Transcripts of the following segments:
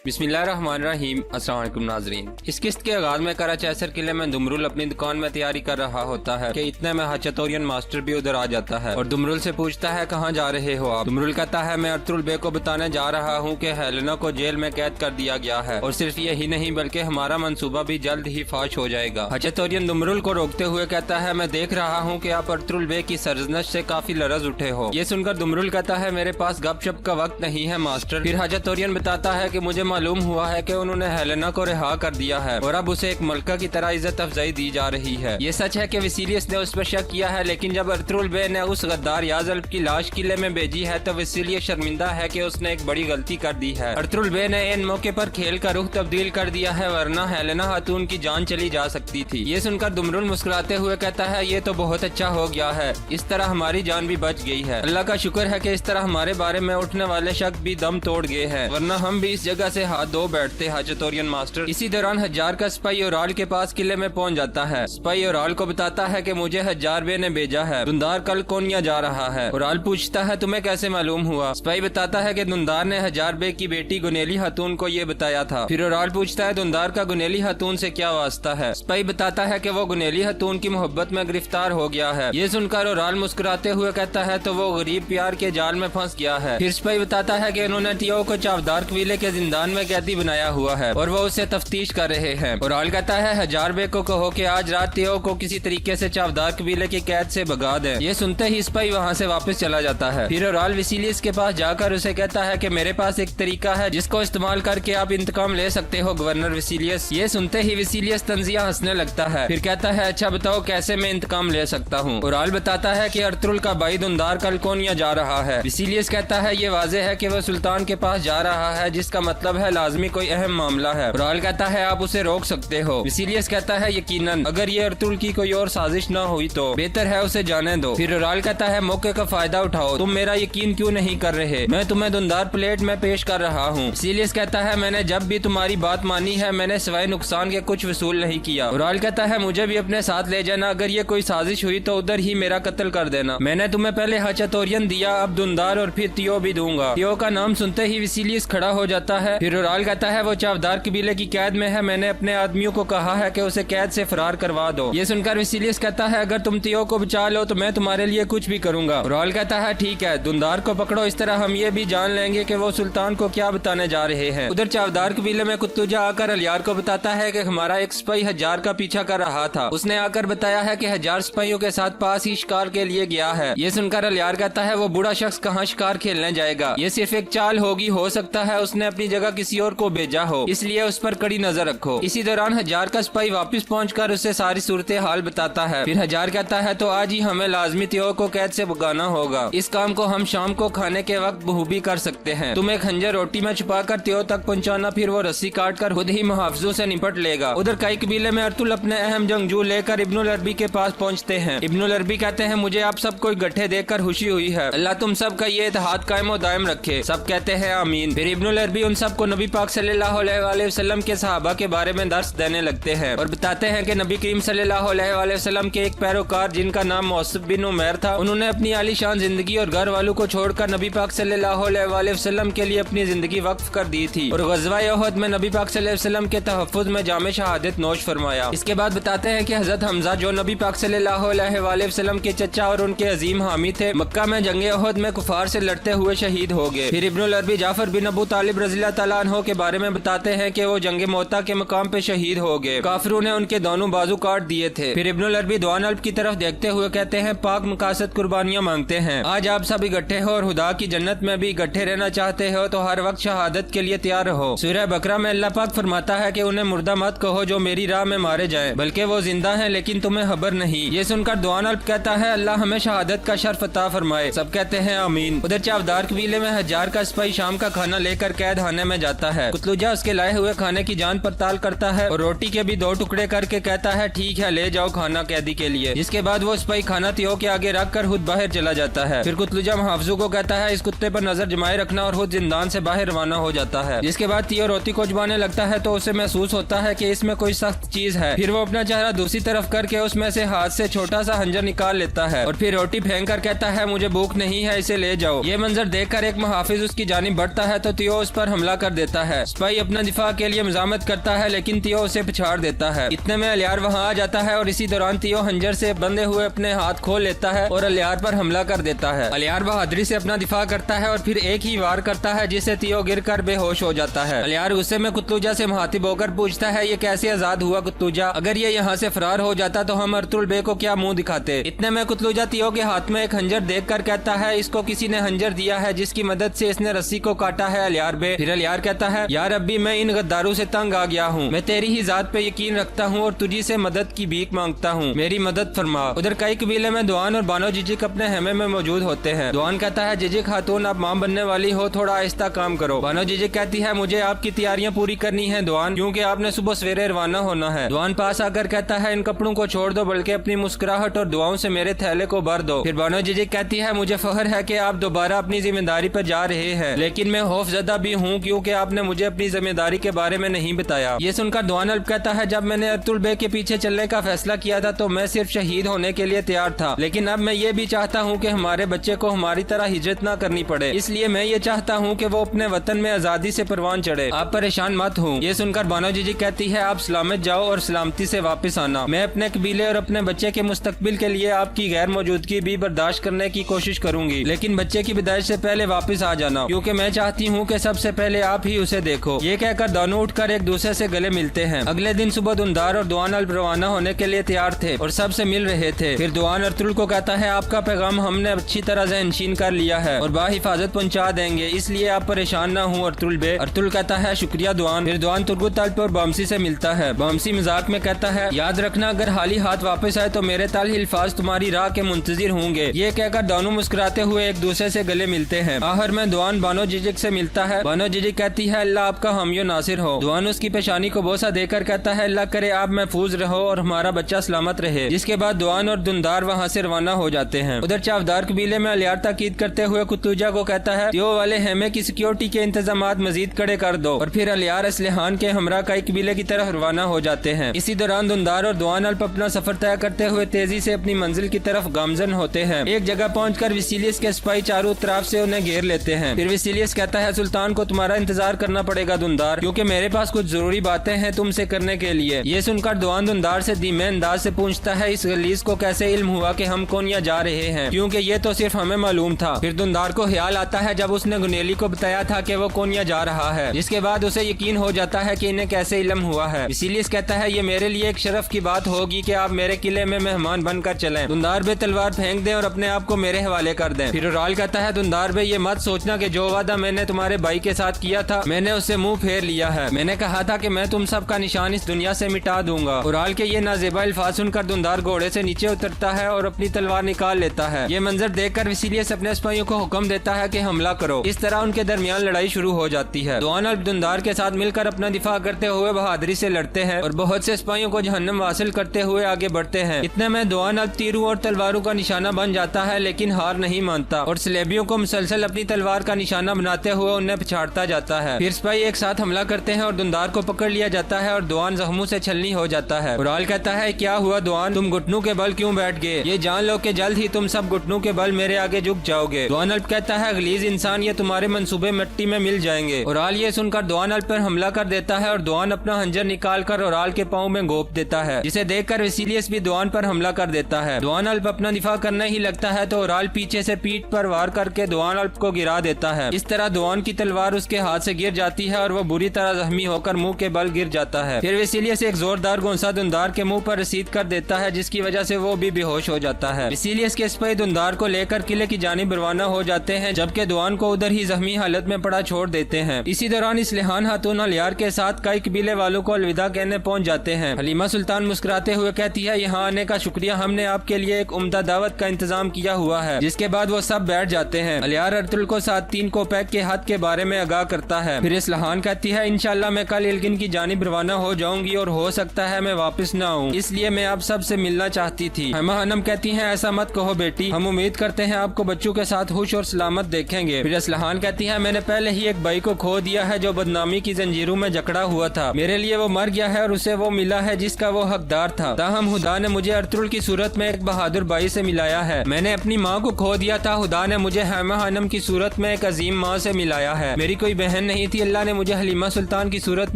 बिस्मिल्लाहिर्रहमानिर्रहीम। अस्सलाम वालेकुम नाजरीन। इस किस्त के आगाज में कराची असर किले में दुमरुल अपनी दुकान में तैयारी कर रहा होता है कि इतने में हाचतोरियन मास्टर भी उधर आ जाता है और दुमरुल से पूछता है कहाँ जा रहे हो आप। दुमरुल कहता है मैं अर्तुगरुल बे को बताने जा रहा हूँ कि हेलेना को जेल में कैद कर दिया गया है और सिर्फ यही नहीं बल्कि हमारा मंसूबा भी जल्द ही फाश हो जाएगा। हाचतोरियन दुमरुल को रोकते हुए कहता है मैं देख रहा हूँ कि आप अर्तुगरुल बे की सरजनश से काफी लरज उठे हो। ये सुनकर दुमरुल कहता है मेरे पास गपशप का वक्त नहीं है मास्टर। फिर हाचतोरियन बताता है कि मुझे मालूम हुआ है कि उन्होंने हेलेना को रिहा कर दिया है और अब उसे एक मलका की तरह इज्जत अफजाई दी जा रही है। ये सच है कि वसीलियस ने उस पर शक किया है, लेकिन जब अर्तुगरुल बे ने उस गद्दार याजल्फ की लाश किले में भेजी है तो वसीलियस शर्मिंदा है कि उसने एक बड़ी गलती कर दी है। अर्तुगरुल बे ने इन मौके पर खेल का रुख तब्दील कर दिया है, वरना हेलेना खातून की जान चली जा सकती थी। ये सुनकर दुमरुल मुस्कुराते हुए कहता है ये तो बहुत अच्छा हो गया है, इस तरह हमारी जान भी बच गई है। अल्लाह का शुक्र है कि इस तरह हमारे बारे में उठने वाले शक भी दम तोड़ गए हैं, वरना हम भी इस जगह से हाथ धो बैठते हाचतोरियन मास्टर। इसी दौरान हज्जार का सिपाही ओराल के पास किले में पहुंच जाता है। सिपाही ओराल को बताता है कि मुझे हज्जार बे ने भेजा है, दुंदार कल कोनिया जा रहा है। ओराल पूछता है तुम्हें कैसे मालूम हुआ। सिपाही बताता है कि दुंदार ने हज्जार बे की बेटी गुनेली खातून को ये बताया था। फिर ओराल पूछता है दुंदार का गुनेली खातून से क्या वास्ता है। सिपाही बताता है कि वो गुनेली खातून की मोहब्बत में गिरफ्तार हो गया है। ये सुनकर ओराल मुस्कुराते हुए कहता है तो वो गरीब प्यार के जाल में फंस गया है। फिर सिपाही बताता है कि उन्होंने टियो को चावदार कबीले के जिंदान में कैदी बनाया हुआ है और वो उसे तफ्तीश कर रहे हैं। ओराल कहता है हज्जार बे को कहो कि आज रात टियो को किसी तरीके से चावदार कबीले की कैद से भगा दें। ये सुनते ही सिपाही वहाँ से वापस चला जाता है। फिर ओराल वसीलियस के पास जाकर उसे कहता है कि मेरे पास एक तरीका है जिसको इस्तेमाल करके आप इंतकाम ले सकते हो गवर्नर वसीलियस। ये सुनते ही वसीलियस तंजिया हंसने लगता है। फिर कहता है अच्छा बताओ कैसे मैं इंतकाम ले सकता हूँ। ओराल बताता है कि अर्तुगरुल का भाई दुंदार कल कोनिया जा रहा है। वसीलियस कहता है ये वाज़े है कि वह सुल्तान के पास जा रहा है, जिसका मतलब है लाजमी कोई अहम मामला है। ओराल कहता है आप उसे रोक सकते हो। वसीलियस कहता है यकीनन, अगर ये अर्तुगरुल की कोई और साजिश न हुई तो बेहतर है उसे जाने दो। फिर ओराल कहता है मौके का फायदा उठाओ, तुम मेरा यकीन क्यों नहीं कर रहे, मैं तुम्हें दुंदार प्लेट में पेश कर रहा हूँ। वसीलियस कहता है मैंने जब भी तुम्हारी बात मानी है मैंने सिवाय नुकसान के कुछ वसूल नहीं किया। ओराल कहता है मुझे भी अपने साथ ले जाना, अगर ये कोई साजिश हुई तो उधर ही मेरा कत्ल कर देना। मैंने तुम्हें पहले हाचतोरियन दिया, अब दुंदार और फिर टियो भी दूंगा। टियो का नाम सुनते ही वसीलियस खड़ा हो जाता है। फिर ओराल कहता है वो चावदार कबीले की कैद में है, मैंने अपने आदमियों को कहा है कि उसे कैद से फरार करवा दो। ये सुनकर वसीलियस कहता है अगर तुम टियो को बचा लो तो मैं तुम्हारे लिए कुछ भी करूंगा। ओराल कहता है ठीक है, दुंदार को पकड़ो, इस तरह हम ये भी जान लेंगे कि वो सुल्तान को क्या बताने जा रहे हैं। उधर चावदार कबीले में कुत्तुजा आकर अलियार को बताता है कि हमारा एक सिपाही हज्जार का पीछा कर रहा था। उसने आकर बताया है कि हज्जार सिपाहियों के साथ पास ही शिकार के लिए गया है। ये सुनकर अलियार कहता है वो बूढ़ा शख्स कहाँ शिकार खेलने जाएगा, ये सिर्फ एक चाल होगी, हो सकता है उसने अपनी जगह किसी और को भेजा हो, इसलिए उस पर कड़ी नजर रखो। इसी दौरान हज्जार का सिपाही वापस पहुंचकर उसे सारी सूरत हाल बताता है। फिर हज्जार कहता है तो आज ही हमें लाजमी टियो को कैद से भगाना होगा, इस काम को हम शाम को खाने के वक्त बखूबी कर सकते हैं। तुम एक खंजर रोटी में छुपा कर टियो तक पहुँचाना, फिर वो रस्सी काट कर खुद ही मुहाफिजों से निपट लेगा। उधर कई कबीले में अर्तुगरुल अपने अहम जंगजू लेकर इब्नुल अरबी के पास पहुँचते हैं। इब्नुल अरबी कहते हैं मुझे आप सब को गट्ठे देखकर खुशी हुई है, अल्लाह तुम सब का ये इत्तेहाद कायम और दायम रखे। सब कहते हैं आमीन। फिर इब्नुल अरबी उन सब को नबी पाक सल्लल्लाहु अलैहि वसल्लम के सहाबा के बारे में दर्स देने लगते हैं और बताते हैं कि नबी करीम सल्लल्लाहु अलैहि वसल्लम के एक पैरोकार जिनका नाम मौसब बिन उमैर था, उन्होंने अपनी आलीशान जिंदगी और घर वालों को छोड़कर नबी पाक सल्लल्लाहु अलैहि वसल्लम के लिए अपनी जिंदगी वक्फ कर दी थी और ग़ज़वा-ए उहद में नबी पाक सल्लल्लाहु अलैहि वसल्लम के तहफ़्फ़ुज़ में जामे शहादत नोश फरमाया। इसके बाद बताते हैं कि हज़रत हमजा जो नबी पाक सल्लल्लाहु अलैहि वसल्लम के चचा और उनके अजीम हामी थे, मक्का में जंगे उहद में कुफार से लड़ते हुए शहीद हो गए। फिर इब्नुल अरबी जाफर बिन अबू तालिब रज़ियल्लाहु तआला अन्हु के बारे में बताते हैं कि वो जंगे मोता के मकाम पे शहीद हो गए, काफिरों ने उनके दोनों बाजू काट दिए थे। फिर इब्नुल अरबी दुआन अल्ब की तरफ देखते हुए कहते हैं पाक मकासद कुर्बानियां मांगते हैं। आज आप सब इकट्ठे हो और खुदा की जन्नत में भी इकट्ठे रहना चाहते हो तो हर वक्त शहादत के लिए तैयार रहो। सूरह बकरा में अल्लाह पाक फरमाता है कि उन्हें मुर्दा मत कहो जो मेरी राह में मारे जाएं, बल्कि वो जिंदा हैं लेकिन तुम्हें खबर नहीं। ये सुनकर दुआन अल्ब कहता है अल्लाह हमें शहादत का शर्फ अता फरमाए। सब कहते हैं आमीन। उधर चावदार कबीले में हज्जार का सिपाही शाम का खाना लेकर कैद खाने में जाता है। कुतलुजा उसके लाए हुए खाने की जान पड़ताल करता है और रोटी के भी 2 टुकड़े करके कहता है ठीक है ले जाओ खाना कैदी के लिए। जिसके बाद वो सिपाही खाना तियो के आगे रख कर खुद बाहर चला जाता है। फिर कुतलुजा मुहाफिजों को कहता है इस कुत्ते पर नजर जमाए रखना और खुद जिंदान से बाहर रवाना हो जाता है। जिसके बाद तियो रोटी को चबाने लगता है तो उसे महसूस होता है कि इसमें कोई सख्त चीज है। फिर वो अपना चेहरा दूसरी तरफ करके उसमें से हाथ से छोटा सा हंजर निकाल लेता है और फिर रोटी फेंक कर कहता है मुझे भूख नहीं है इसे ले जाओ। ये मंजर देखकर एक मुहाफिज उसकी जानिब बढ़ता है तो तियो उस पर हमला कर देता है। सिपाही अपना दिफा के लिए मजामत करता है लेकिन तियो उसे पिछाड़ देता है। इतने में अलियार वहाँ आ जाता है और इसी दौरान तियो हंजर से बंधे हुए अपने हाथ खोल लेता है और अलियार पर हमला कर देता है। अलियार बहादुरी से अपना दिफा करता है और फिर एक ही वार करता है जिससे तियो गिरकर बेहोश हो जाता है। अलियार गुस्से में कुतलुजा से मुहातिब होकर पूछता है ये कैसे आजाद हुआ कुतलुजा, अगर ये यहाँ से फरार हो जाता तो हम अर्तुगरुल बे को क्या मुंह दिखाते। इतने में कुतलुजा तियो के हाथ में एक हंजर देखकर कहता है इसको किसी ने हंजर दिया है जिसकी मदद से इसने रस्सी को काटा है अलियार बे। फिर अलियार कहता है यार अभी मैं इन गद्दारों से तंग आ गया हूँ, मैं तेरी ही जात पे यकीन रखता हूँ और तुझी से मदद की भीख मांगता हूँ, मेरी मदद फरमा। उधर कई कबीले में दुआन और बानो जिजिक अपने हेमे में मौजूद होते हैं। दुआन कहता है जिजिक खातून आप मां बनने वाली हो, थोड़ा आहिस्ता काम करो। बानो जिजिक कहती है मुझे आपकी तैयारियां पूरी करनी है दुआन, क्योंकि आपने सुबह सवेरे रवाना होना है। दुआन पास आकर कहता है इन कपड़ों को छोड़ दो बल्कि अपनी मुस्कुराहट और दुआओं से मेरे थैले को भर दो। फिर बानो जिजिक कहती है मुझे फख्र है कि आप दोबारा अपनी जिम्मेदारी पर जा रहे हैं, लेकिन मैं खौफजदा भी हूँ क्योंकि आपने मुझे अपनी जिम्मेदारी के बारे में नहीं बताया। ये सुनकर दुआन अल्प कहता है जब मैंने अर्तुगरुल बे के पीछे चलने का फैसला किया था तो मैं सिर्फ शहीद होने के लिए तैयार था, लेकिन अब मैं ये भी चाहता हूँ कि हमारे बच्चे को हमारी तरह हिजरत न करनी पड़े, इसलिए मैं ये चाहता हूँ कि वो अपने वतन में आजादी से परवान चढ़े। आप परेशान मत हो। ये सुनकर बानो जिजिक कहती है आप सलामत जाओ और सलामती से वापस आना। मैं अपने कबीले और अपने बच्चे के मुस्तकबिल के लिए आपकी गैर मौजूदगी भी बर्दाश्त करने की कोशिश करूंगी, लेकिन बच्चे की विदाई से पहले वापस आ जाना, क्योंकि मैं चाहती हूँ कि सबसे पहले आप ही उसे देखो। ये कहकर दोनों उठकर एक दूसरे से गले मिलते हैं। अगले दिन सुबह दुनदार और दुआन अल्प रवाना होने के लिए तैयार थे और सबसे मिल रहे थे। फिर दुआन अर्तुगरुल को कहता है आपका पैगाम हमने अच्छी तरह से नशीन कर लिया है और बाहिफाजत पहुंचा देंगे, इसलिए आप परेशान न हो अर्तुगरुल बे। अर्तुगरुल कहता है शुक्रिया दुआन। फिर दुआन तुर्गुत तल्प और बमसी से मिलता है। बमसी मजाक में कहता है याद रखना अगर हाली हाथ वापस आए तो मेरे ताल अल्फाज तुम्हारी राह के मुंतजिर होंगे। ये कहकर दोनों मुस्कुराते हुए एक दूसरे से गले मिलते हैं। आखिर में दुआन बानो जिजिक से मिलता है। बानो जिजिक कहती है अल्लाह आपका हमियो नासिर हो। दुआन उसकी पेशानी को बोसा देकर कहता है अल्लाह करे आप महफूज रहो और हमारा बच्चा सलामत रहे। जिसके बाद दुआन और दुनदार वहाँ से रवाना हो जाते हैं। उधर चावदार कबीले में अलियार ताकीद करते हुए कुतलुजा को कहता है त्यो वाले हेमे की सिक्योरिटी के इंतजाम मजीद कड़े कर दो और फिर अलियार असलहान के हमरा कई कबीले की तरफ रवाना हो जाते हैं। इसी दौरान दुनदार और दुआन अल्प अपना सफर तय करते हुए तेजी से अपनी मंजिल की तरफ गामजन होते हैं। एक जगह पहुंचकर विसीलियस के सिपाही चारों तरफ से उन्हें घेर लेते हैं। फिर विसीलियस कहता है सुल्तान को तुम्हारा इंतजार करना पड़ेगा दुनदार, क्योंकि मेरे पास कुछ जरूरी बातें हैं तुमसे करने के लिए। ये सुनकर दुआन दुनदार से धीमे अंदाज से पूछता है इस गलीज को कैसे इल्म हुआ कि हम कोनिया जा रहे हैं, क्योंकि ये तो सिर्फ हमें मालूम था। फिर दुनदार को ख्याल आता है जब उसने गुनेली को बताया था कि वो कोनिया जा रहा है, जिसके बाद उसे यकीन हो जाता है कि इन्हें कैसे इल्म हुआ है। इसीलिए कहता है ये मेरे लिए एक शरफ की बात होगी कि आप मेरे किले में मेहमान बनकर चलें। दुनदार बे तलवार फेंक दें और अपने आप को मेरे हवाले कर दें। फिर उराल कहता है दुनदार बे ये मत सोचना कि जो वादा मैंने तुम्हारे भाई के साथ किया था मैंने उससे मुंह फेर लिया है। मैंने कहा था कि मैं तुम सब का निशान इस दुनिया से मिटा दूंगा। उराल के ये नाजेबा अल्फाज सुनकर दुनदार घोड़े से नीचे उतरता है और अपनी तलवार निकाल लेता है। ये मंजर देखकर इसीलिए अपने सिपाहियों को हुक्म देता है कि हमला करो। इस तरह उनके दरमियान लड़ाई शुरू हो जाती है। दुआन अल्प दुनदार के साथ मिलकर अपना दिफा करते हुए बहादुरी से लड़ते हैं और बहुत से सिपाहियों को जहन्नम हासिल करते हुए आगे बढ़ते हैं। इतने में दुआन अल्प तीरों और तलवारों का निशाना बन जाता है, लेकिन हार नहीं मानता और सलेबियों को मुसलसल अपनी तलवार का निशाना बनाते हुए उन्हें पछाड़ता जाता है। फिर सिपाही एक साथ हमला करते हैं और दुनदार को पकड़ लिया जाता है और दुआन जख्मों से छलनी हो जाता है। उराल कहता है क्या हुआ दुआन, तुम घुटनों के बल क्यों बैठ गए? ये जान लो कि जल्द ही तुम सब घुटनों के बल मेरे आगे झुक जाओगे। दुआन अल्प कहता है गलीज इंसान ये तुम्हारे मंसूबे मिट्टी में मिल जाएंगे। उराल ये सुनकर दुआन अल्प पर हमला कर देता है और दुआन अपना हंजर निकाल कर उराल के पाँव में गोप देता है, जिसे देखकर विसीलियस भी दुआन पर हमला कर देता है। दुआन अल्प अपना दिफा करने ही लगता है तो उराल पीछे से पीठ पर वार करके दुआन अल्प को गिरा देता है। इस तरह दुआन की तलवार उसके हाथ से गिर जाती है और वो बुरी तरह जख्मी होकर मुंह के बल गिर जाता है। फिर विसीलियस एक जोरदार गोंसा दुनदार के मुंह पर रसीद कर देता है, जिसकी वजह से वो भी बेहोश हो जाता है। विसीलियस के सिपाही दुनदार को लेकर किले की जानिब रवाना हो जाते हैं, जबकि दुआन को उधर ही जख्मी हालत में पड़ा छोड़ देते हैं। इसी दौरान इसलहान हातून अलियार के साथ कई कबीले वालों को अलविदा कहने पहुंच जाते हैं। हलीमा सुल्तान मुस्कुराते हुए कहती है यहाँ आने का शुक्रिया, हमने आपके लिए एक उम्दा दावत का इंतजाम किया हुआ है। जिसके बाद वो सब बैठ जाते हैं। अलियार अर्तुगरुल को 3 कोपैक के हद के बारे में आगाह करता करता है। फिर इसलहान कहती है इंशाल्लाह मैं कल इल्गिन की जानिब रवाना हो जाऊंगी और हो सकता है मैं वापस न आऊं, इसलिए मैं आप सब से मिलना चाहती थी। हैमा खानम कहती है ऐसा मत कहो बेटी, हम उम्मीद करते हैं आपको बच्चों के साथ खुश और सलामत देखेंगे। फिर इसलहान कहती है मैंने पहले ही एक भाई को खो दिया है जो बदनामी की जंजीरों में जकड़ा हुआ था। मेरे लिए वो मर गया है और उसे वो मिला है जिसका वो हकदार था। ताहम खुदा ने मुझे अर्तुगरुल की सूरत में एक बहादुर भाई से मिलाया है। मैंने अपनी माँ को खो दिया था, खुदा ने मुझे हैमा खानम की सूरत में एक अजीम माँ से मिलाया है। मेरी कोई बहन नहीं थी, अल्लाह ने मुझे हलीमा सुल्तान की सूरत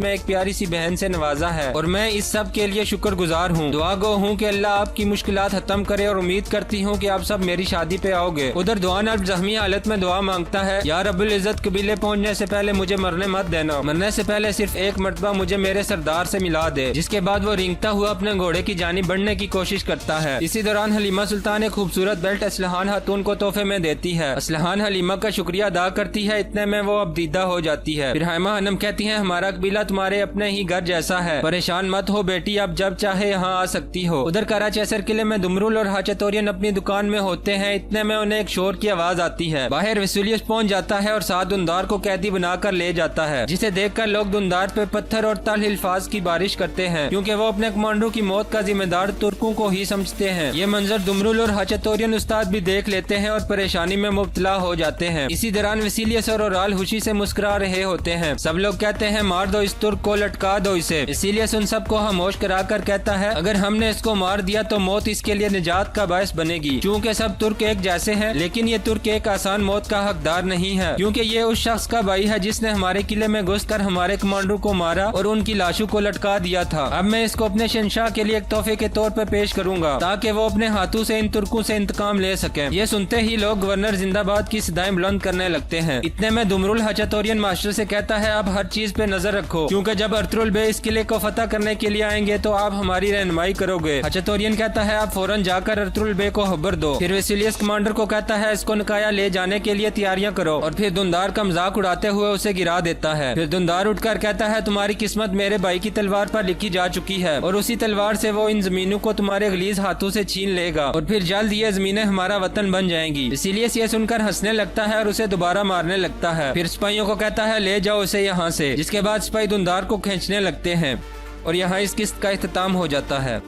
में एक प्यारी सी बहन से नवाजा है और मैं इस सब के लिए शुक्रगुजार हूँ। दुआ गो हूँ कि अल्लाह आपकी मुश्किलात खत्म करे और उम्मीद करती हूँ कि आप सब मेरी शादी पे आओगे। उधर दुआन अब जख्मी हालत में दुआ मांगता है, या रब्बुल इज्जत कबीले पहुँचने से पहले मुझे मरने मत देना, मरने से पहले सिर्फ एक मरतबा मुझे मेरे सरदार से मिला दे। जिसके बाद वो रेंगता हुआ अपने घोड़े की जानिब बढ़ने की कोशिश करता है। इसी दौरान हलीमा सुल्तान एक खूबसूरत बेल्ट असलहान खातून को तोहफे में देती है। असलहान हलीमा का शुक्रिया अदा करती है, इतने में वो अबदीदा हो जाती है। फिर हैमा खानम कहती है हमारा कबीला तुम्हारे अपने ही घर जैसा है, परेशान मत हो बेटी, आप जब चाहे यहाँ आ सकती हो। उधर कराचेसर किले में दुमरुल और हाचतोरियन अपनी दुकान में होते हैं, इतने में उन्हें एक शोर की आवाज आती है। बाहर वसूलियस पहुँच जाता है और साथ दुनदार को कैदी बनाकर ले जाता है, जिसे देखकर लोग दुनदार पे पत्थर और तल हिल्फाज की बारिश करते हैं, क्योंकि वो अपने कमांडो की मौत का जिम्मेदार तुर्कों को ही समझते हैं। ये मंजर दुमरुल और हाचतोरियन उस्ताद भी देख लेते हैं और परेशानी में मुब्तला हो जाते हैं। इसी दौरान वसीलियस और ओराल खुशी से मुस्कुरा रहे होते हैं। सब लोग कहते हैं मार दो इस तुर्क को, लटका दो इसे। वसीलियस उन सबको खामोश कराकर कहता है अगर हमने इसको मार दिया तो मौत इसके लिए निजात का बायस बनेगी। चूँकि सब तुर्क एक जैसे हैं, लेकिन ये तुर्क एक आसान मौत का हकदार नहीं है, क्योंकि ये उस शख्स का भाई है जिसने हमारे किले में घुसकर हमारे कमांडो को मारा और उनकी लाशों को लटका दिया था। अब मैं इसको अपने शहंशाह के लिए एक तोहफे के तौर पर पेश करूंगा ताकि वो अपने हाथों से इन तुर्कों से इंतकाम ले सके। ये सुनते ही लोग गवर्नर जिंदाबाद की सदाएं बुलंद करने लगते हैं। इतने में दुमरुल हाचतोरियन मास्टर से कहता है आप हर चीज पे नजर रखो, क्योंकि जब अर्तुगरुल बे इस किले को फतह करने के लिए आएंगे तो आप हमारी रहनुमाई करोगे। हाचतोरियन कहता है आप फौरन जाकर अर्तुगरुल बे को खबर दो। फिर वसीलियस कमांडर को कहता है इसको नकाया ले जाने के लिए तैयारियां करो और फिर दुनदार का मजाक उड़ाते हुए उसे गिरा देता है। फिर दुनदार उठकर कहता है तुम्हारी किस्मत मेरे भाई की तलवार पर लिखी जा चुकी है और उसी तलवार से वो इन जमीनों को तुम्हारे गलीज हाथों से छीन लेगा और फिर जल्द ये जमीनें हमारा वतन बन जाएंगी। इसीलिए ये सुनकर हंसने लगता है और उसे दोबारा मारने लगता है। फिर सिपाहियों को कहता है ले जाओ उसे यहाँ से, जिसके बाद सिपाही दुनदार को खींचने लगते हैं और यहाँ इस किस्त का इख्तिताम हो जाता है।